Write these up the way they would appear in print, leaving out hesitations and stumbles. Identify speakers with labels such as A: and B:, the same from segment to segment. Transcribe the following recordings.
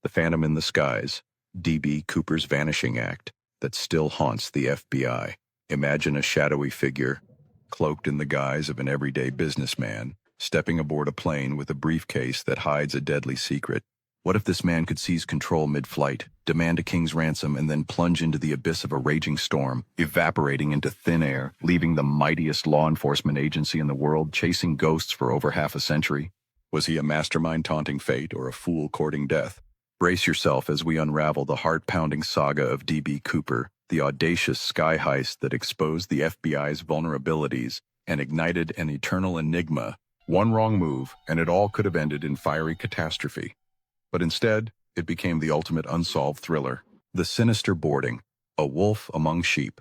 A: The Phantom in the Skies, D.B. Cooper's Vanishing Act, that still haunts the FBI. Imagine a shadowy figure, cloaked in the guise of an everyday businessman, stepping aboard a plane with a briefcase that hides a deadly secret. What if this man could seize control mid-flight, demand a king's ransom, and then plunge into the abyss of a raging storm, evaporating into thin air, leaving the mightiest law enforcement agency in the world chasing ghosts for over half a century? Was he a mastermind taunting fate or a fool courting death? Brace yourself as we unravel the heart-pounding saga of D.B. Cooper, the audacious sky heist that exposed the FBI's vulnerabilities and ignited an eternal enigma. One wrong move, and it all could have ended in fiery catastrophe. But instead, it became the ultimate unsolved thriller, The Sinister Boarding, a wolf among sheep.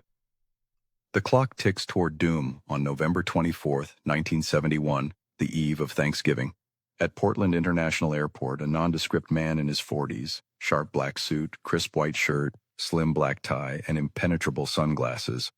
A: The clock ticks toward doom on November 24, 1971, the eve of Thanksgiving. At Portland International Airport, a nondescript man in his 40s, sharp black suit, crisp white shirt, slim black tie, and impenetrable sunglasses,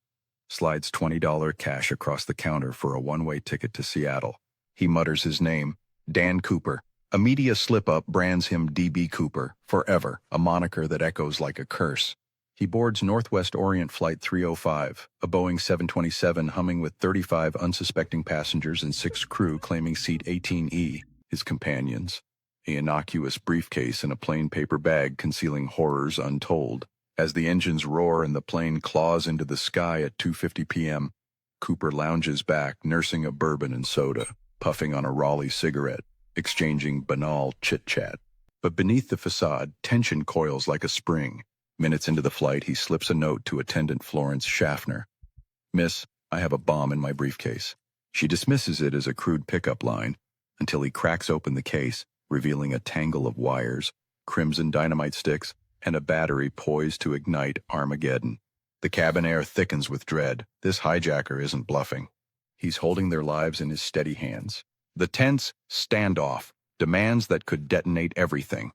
A: slides $20 cash across the counter for a one-way ticket to Seattle. He mutters his name, Dan Cooper. A media slip-up brands him D.B. Cooper, forever, a moniker that echoes like a curse. He boards Northwest Orient Flight 305, a Boeing 727 humming with 35 unsuspecting passengers and 6 crew claiming seat 18E, his companions, an innocuous briefcase and a plain paper bag concealing horrors untold. As the engines roar and the plane claws into the sky at 2:50 p.m., Cooper lounges back, nursing a bourbon and soda, puffing on a Raleigh cigarette, exchanging banal chit-chat. But beneath the facade, tension coils like a spring. Minutes into the flight, he slips a note to attendant Florence Schaffner. "Miss, I have a bomb in my briefcase." She dismisses it as a crude pickup line, until he cracks open the case, revealing a tangle of wires, crimson dynamite sticks, and a battery poised to ignite Armageddon. The cabin air thickens with dread. This hijacker isn't bluffing. He's holding their lives in his steady hands. The tense standoff, demands that could detonate everything.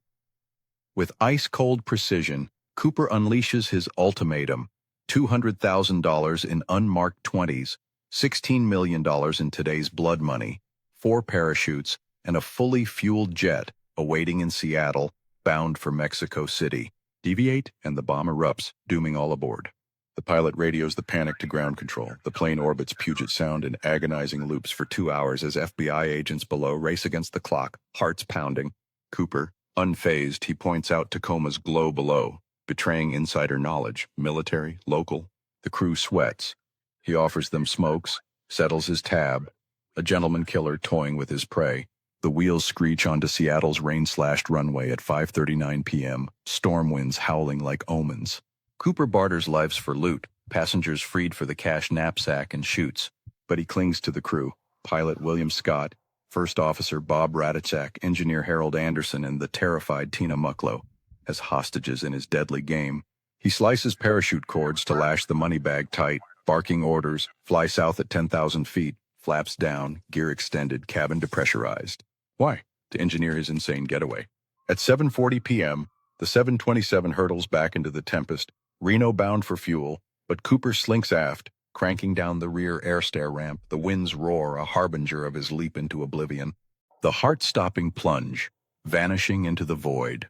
A: With ice-cold precision, Cooper unleashes his ultimatum: $200,000 in unmarked 20s, $16 million in today's blood money, 4 parachutes, and a fully fueled jet awaiting in Seattle, bound for Mexico City. Deviate, and the bomb erupts, dooming all aboard. The pilot radios the panic to ground control. The plane orbits Puget Sound in agonizing loops for 2 hours as FBI agents below race against the clock, hearts pounding. Cooper, unfazed, he points out Tacoma's glow below, betraying insider knowledge, military, local. The crew sweats. He offers them smokes, settles his tab, a gentleman killer toying with his prey. The wheels screech onto Seattle's rain-slashed runway at 5:39 p.m., storm winds howling like omens. Cooper barters lives for loot, passengers freed for the cash knapsack, and shoots. But he clings to the crew: pilot William Scott, First Officer Bob Ratichak, Engineer Harold Anderson, and the terrified Tina Mucklow, as hostages in his deadly game. He slices parachute cords to lash the money bag tight, barking orders: fly south at 10,000 feet, flaps down, gear extended, cabin depressurized. Why? To engineer his insane getaway. At 7:40 p.m., the 727 hurtles back into the Tempest, Reno bound for fuel, but Cooper slinks aft, cranking down the rear air stair ramp. The winds roar, a harbinger of his leap into oblivion. The heart-stopping plunge, vanishing into the void.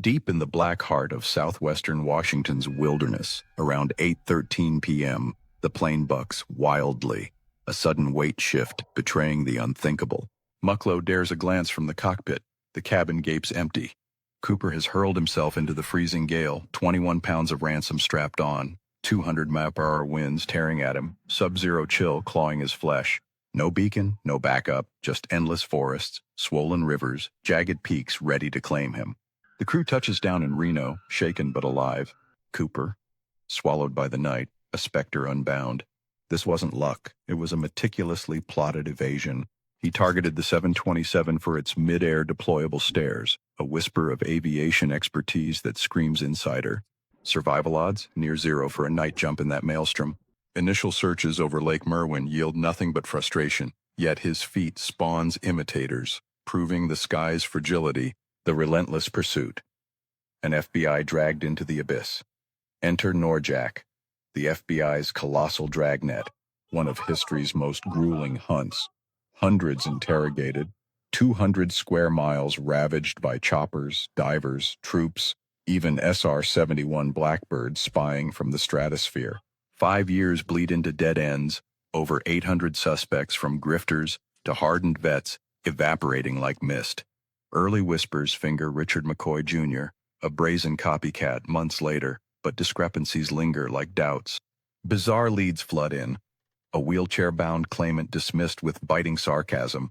A: Deep in the black heart of southwestern Washington's wilderness, around 8:13 p.m., the plane bucks wildly, a sudden weight shift betraying the unthinkable. Mucklow dares a glance from the cockpit. The cabin gapes empty. Cooper has hurled himself into the freezing gale, 21 pounds of ransom strapped on, 200 mile-per-hour winds tearing at him, sub-zero chill clawing his flesh. No beacon, no backup, just endless forests, swollen rivers, jagged peaks ready to claim him. The crew touches down in Reno, shaken but alive. Cooper, swallowed by the night, a specter unbound. This wasn't luck. It was a meticulously plotted evasion. He targeted the 727 for its mid-air deployable stairs, a whisper of aviation expertise that screams insider. Survival odds, near zero for a night jump in that maelstrom. Initial searches over Lake Merwin yield nothing but frustration, yet his feat spawns imitators, proving the sky's fragility, the relentless pursuit. An FBI dragged into the abyss. Enter NORJAK, the FBI's colossal dragnet, one of history's most grueling hunts. Hundreds interrogated, 200 square miles ravaged by choppers, divers, troops, even SR-71 Blackbirds spying from the stratosphere. 5 years bleed into dead ends, over 800 suspects from grifters to hardened vets evaporating like mist. Early whispers finger Richard McCoy Jr., a brazen copycat months later, but discrepancies linger like doubts. Bizarre leads flood in. A wheelchair-bound claimant dismissed with biting sarcasm.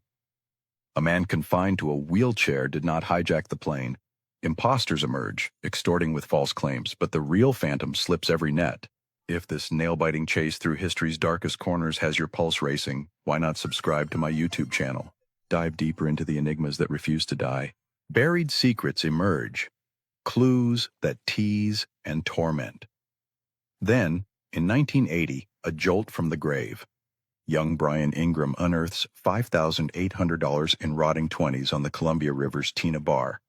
A: A man confined to a wheelchair did not hijack the plane. Imposters emerge, extorting with false claims, but the real phantom slips every net. If this nail-biting chase through history's darkest corners has your pulse racing, why not subscribe to my YouTube channel? Dive deeper into the enigmas that refuse to die. Buried secrets emerge, clues that tease and torment. Then, in 1980, a jolt from the grave. Young Brian Ingram unearths $5,800 in rotting 20s on the Columbia River's Tina Bar.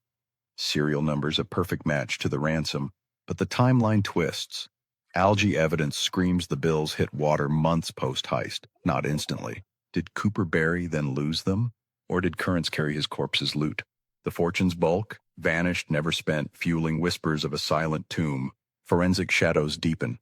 A: Serial numbers a perfect match to the ransom, but the timeline twists. Algae evidence screams the bills hit water months post-heist, not instantly. Did Cooper bury, then lose them? Or did currents carry his corpse's loot? The fortune's bulk, vanished, never spent, fueling whispers of a silent tomb. Forensic shadows deepen.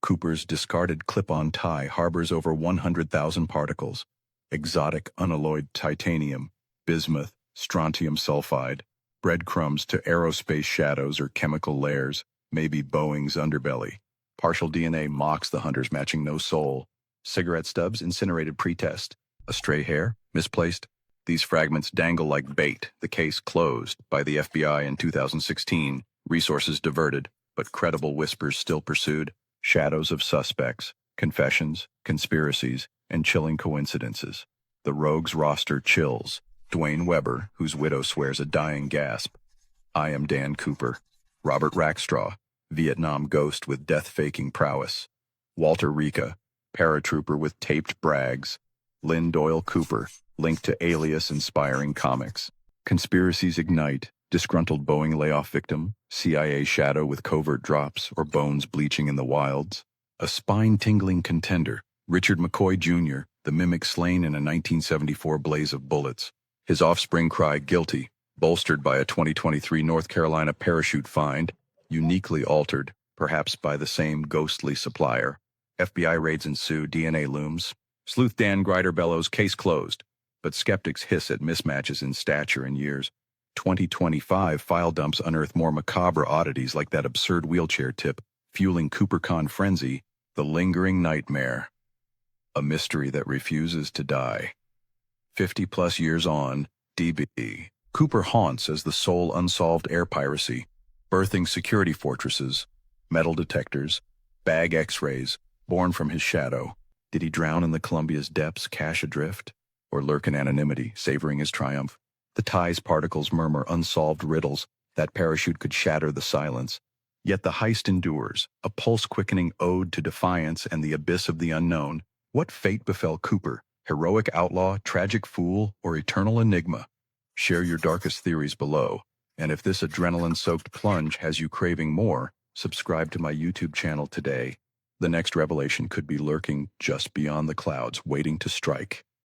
A: Cooper's discarded clip-on tie harbors over 100,000 particles. Exotic unalloyed titanium, bismuth, strontium sulfide, breadcrumbs to aerospace shadows or chemical layers, maybe Boeing's underbelly. Partial DNA mocks the hunters, matching no soul. Cigarette stubs incinerated pre-test. A stray hair, misplaced. These fragments dangle like bait. The case closed by the FBI in 2016. Resources diverted, but credible whispers still pursued. Shadows of suspects, confessions, conspiracies, and chilling coincidences. The rogues roster chills. Dwayne Weber, whose widow swears a dying gasp. I am Dan Cooper. Robert Rackstraw, Vietnam ghost with death-faking prowess. Walter Rika, paratrooper with taped brags. Lynn Doyle Cooper, linked to alias-inspiring comics. Conspiracies ignite. Disgruntled Boeing layoff victim, CIA shadow with covert drops or bones bleaching in the wilds. A spine-tingling contender, Richard McCoy Jr., the mimic slain in a 1974 blaze of bullets. His offspring cry guilty, bolstered by a 2023 North Carolina parachute find, uniquely altered, perhaps by the same ghostly supplier. FBI raids ensue, DNA looms. Sleuth Dan Gryder bellows, case closed. But skeptics hiss at mismatches in stature and years. 2025 file dumps unearth more macabre oddities like that absurd wheelchair tip, fueling CooperCon frenzy, the lingering nightmare. A mystery that refuses to die. 50-plus years on, DB. Cooper haunts as the sole unsolved air piracy, birthing security fortresses, metal detectors, bag x-rays, born from his shadow. Did he drown in the Columbia's depths, cash adrift, or lurk in anonymity, savoring his triumph? The tie's particles murmur unsolved riddles. That parachute could shatter the silence. Yet the heist endures, a pulse-quickening ode to defiance and the abyss of the unknown. What fate befell Cooper? Heroic outlaw, tragic fool, or eternal enigma? Share your darkest theories below. And if this adrenaline-soaked plunge has you craving more, subscribe to my YouTube channel today. The next revelation could be lurking just beyond the clouds, waiting to strike.